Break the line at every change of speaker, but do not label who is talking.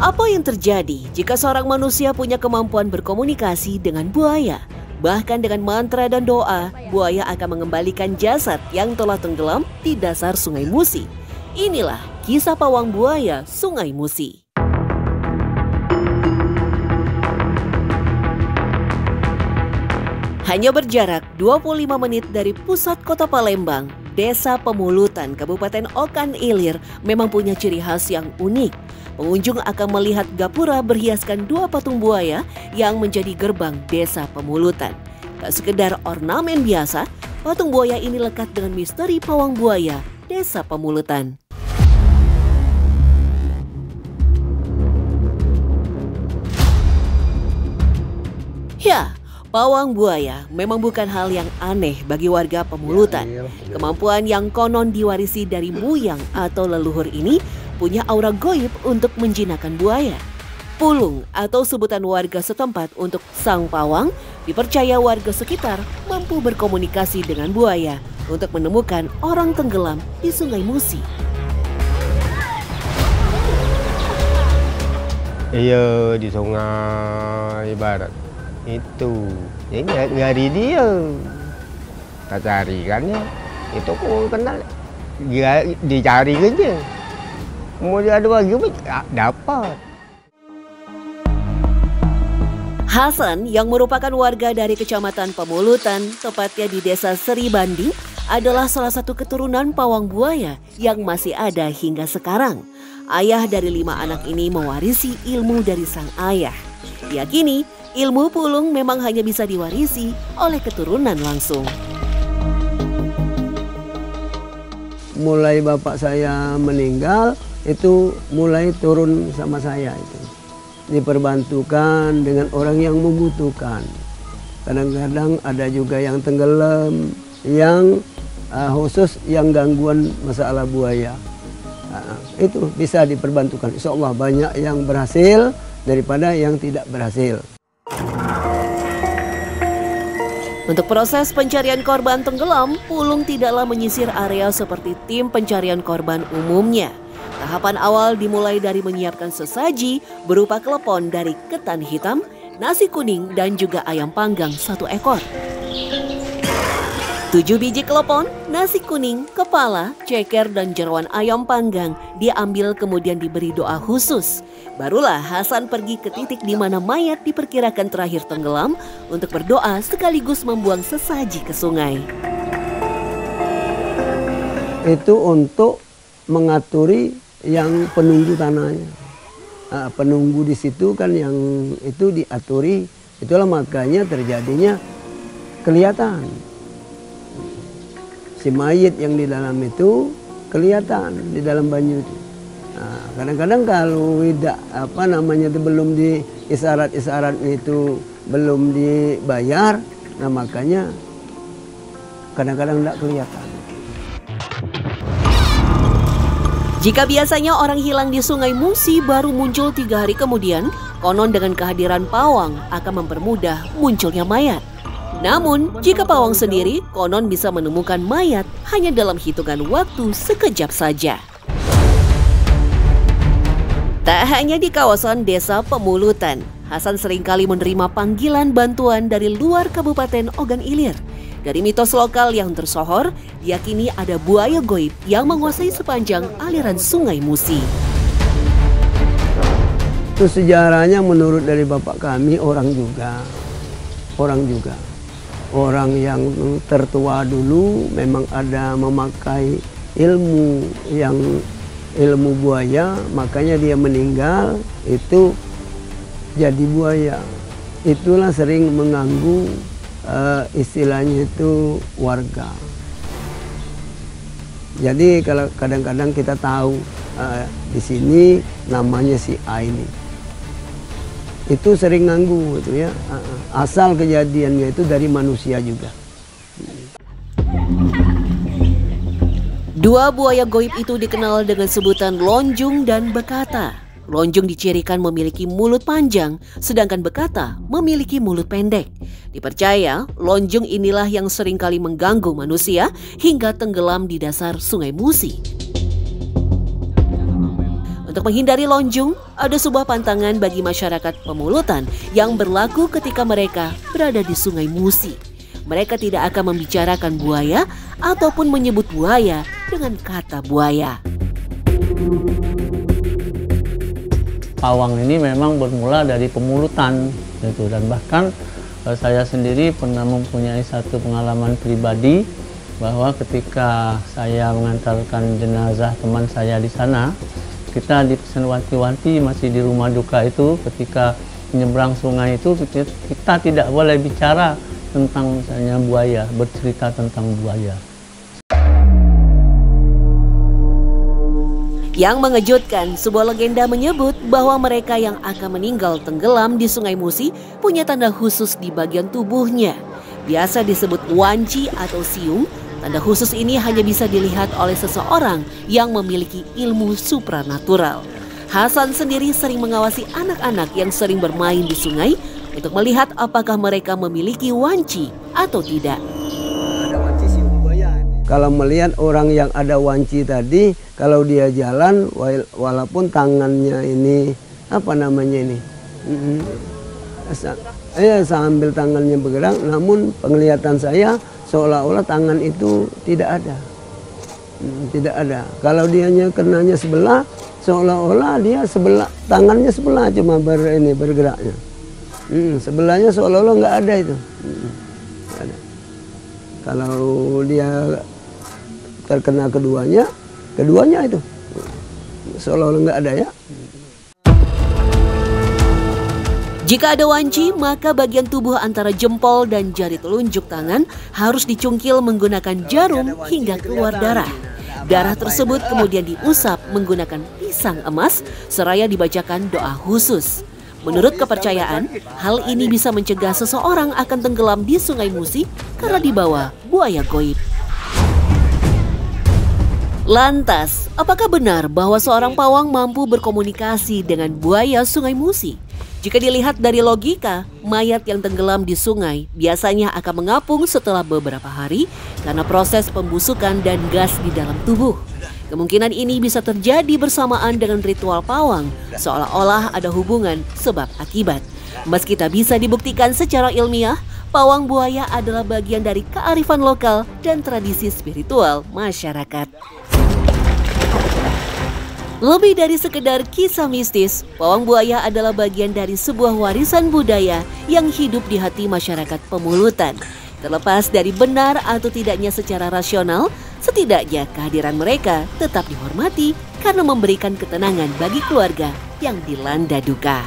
Apa yang terjadi jika seorang manusia punya kemampuan berkomunikasi dengan buaya? Bahkan dengan mantra dan doa, buaya akan mengembalikan jasad yang telah tenggelam di dasar Sungai Musi. Inilah kisah pawang buaya Sungai Musi. Hanya berjarak 25 menit dari pusat kota Palembang, Desa Pemulutan, Kabupaten Ogan Ilir memang punya ciri khas yang unik. Pengunjung akan melihat gapura berhiaskan 2 patung buaya yang menjadi gerbang Desa Pemulutan. Tak sekedar ornamen biasa, patung buaya ini lekat dengan misteri pawang buaya Desa Pemulutan. Ya, pawang buaya memang bukan hal yang aneh bagi warga Pemulutan. Kemampuan yang konon diwarisi dari buyang atau leluhur ini punya aura goib untuk menjinakkan buaya. Pulung atau sebutan warga setempat untuk sang pawang dipercaya warga sekitar mampu berkomunikasi dengan buaya untuk menemukan orang tenggelam di Sungai Musi.
Iya, di Sungai Barat itu jadi nyari dia, kita cari kan ya, itu aku kenal, dia dicari aja, mau dia ada lagi dapat.
Hasan yang merupakan warga dari Kecamatan Pemulutan, tepatnya di Desa Seri Banding, adalah salah satu keturunan pawang buaya yang masih ada hingga sekarang. Ayah dari 5 anak ini mewarisi ilmu dari sang ayah. Diyakini ilmu pulung memang hanya bisa diwarisi oleh keturunan langsung.
Mulai bapak saya meninggal, itu mulai turun sama saya itu. Diperbantukan dengan orang yang membutuhkan. Kadang-kadang ada juga yang tenggelam, yang khusus yang gangguan masalah buaya. Itu bisa diperbantukan. Insya Allah banyak yang berhasil daripada yang tidak berhasil.
Untuk proses pencarian korban tenggelam, Pulung tidaklah menyisir area seperti tim pencarian korban umumnya. Tahapan awal dimulai dari menyiapkan sesaji berupa klepon dari ketan hitam, nasi kuning, dan juga ayam panggang 1 ekor. 7 biji klepon, nasi kuning, kepala, ceker, dan jeroan ayam panggang diambil kemudian diberi doa khusus. Barulah Hasan pergi ke titik di mana mayat diperkirakan terakhir tenggelam untuk berdoa sekaligus membuang sesaji ke sungai.
Itu untuk mengaturi yang penunggu tanahnya. Penunggu di situ kan yang itu diaturi, itulah makanya terjadinya kelihatan. Si mayit yang di dalam itu kelihatan di dalam banyu itu. Kadang-kadang kalau tidak itu belum di isyarat-isyarat itu belum dibayar, nah makanya kadang-kadang tidak kelihatan.
Jika biasanya orang hilang di Sungai Musi baru muncul 3 hari kemudian, konon dengan kehadiran pawang akan mempermudah munculnya mayat. Namun, jika pawang sendiri, konon bisa menemukan mayat hanya dalam hitungan waktu sekejap saja. Tak hanya di kawasan Desa Pemulutan, Hasan seringkali menerima panggilan bantuan dari luar Kabupaten Ogan Ilir. Dari mitos lokal yang tersohor, diyakini ada buaya goib yang menguasai sepanjang aliran Sungai Musi.
Itu sejarahnya menurut dari bapak kami orang juga. Orang yang tertua dulu memang ada memakai ilmu buaya, makanya dia meninggal itu jadi buaya. Itulah sering mengganggu istilahnya itu warga. Jadi kalau kadang-kadang kita tahu di sini namanya si A ini. Itu sering ganggu gitu ya. Asal kejadiannya itu dari manusia juga.
2 buaya goib itu dikenal dengan sebutan lonjung dan bekata. Lonjung dicirikan memiliki mulut panjang, sedangkan bekata memiliki mulut pendek. Dipercaya, lonjung inilah yang seringkali mengganggu manusia hingga tenggelam di dasar Sungai Musi. Untuk menghindari lonjung, ada sebuah pantangan bagi masyarakat Pemulutan yang berlaku ketika mereka berada di Sungai Musi. Mereka tidak akan membicarakan buaya ataupun menyebut buaya dengan kata buaya.
Pawang ini memang bermula dari Pemulutan, gitu. Dan bahkan saya sendiri pernah mempunyai satu pengalaman pribadi bahwa ketika saya mengantarkan jenazah teman saya di sana, kita dipesan wanti-wanti masih di rumah duka itu, ketika menyeberang sungai itu kita tidak boleh bicara tentang misalnya buaya, bercerita tentang buaya.
Yang mengejutkan, sebuah legenda menyebut bahwa mereka yang akan meninggal tenggelam di Sungai Musi punya tanda khusus di bagian tubuhnya. Biasa disebut wanci atau siung. Tanda khusus ini hanya bisa dilihat oleh seseorang yang memiliki ilmu supranatural. Hasan sendiri sering mengawasi anak-anak yang sering bermain di sungai untuk melihat apakah mereka memiliki wanci atau tidak.
Ada wanci siung buaya. Kalau melihat orang yang ada wanci tadi, kalau dia jalan walaupun tangannya ini apa namanya ini, sambil tangannya bergerak, namun penglihatan saya seolah-olah tangan itu tidak ada. Tidak ada. Kalau dianya kenanya sebelah, seolah-olah dia sebelah, tangannya sebelah cuma bergeraknya. Sebelahnya seolah-olah nggak ada itu. Nggak ada. Kalau dia terkena keduanya itu seolah-olah nggak ada ya.
Jika ada wanci, maka bagian tubuh antara jempol dan jari telunjuk tangan harus dicungkil menggunakan jarum hingga keluar darah. Darah tersebut kemudian diusap menggunakan pisang emas seraya dibacakan doa khusus. Menurut kepercayaan, hal ini bisa mencegah seseorang akan tenggelam di Sungai Musi karena dibawa buaya goib. Lantas, apakah benar bahwa seorang pawang mampu berkomunikasi dengan buaya Sungai Musi? Jika dilihat dari logika, mayat yang tenggelam di sungai biasanya akan mengapung setelah beberapa hari karena proses pembusukan dan gas di dalam tubuh. Kemungkinan ini bisa terjadi bersamaan dengan ritual pawang, seolah-olah ada hubungan sebab akibat. Meski tak bisa dibuktikan secara ilmiah, pawang buaya adalah bagian dari kearifan lokal dan tradisi spiritual masyarakat. Lebih dari sekedar kisah mistis, pawang buaya adalah bagian dari sebuah warisan budaya yang hidup di hati masyarakat Pemulutan. Terlepas dari benar atau tidaknya secara rasional, setidaknya kehadiran mereka tetap dihormati karena memberikan ketenangan bagi keluarga yang dilanda duka.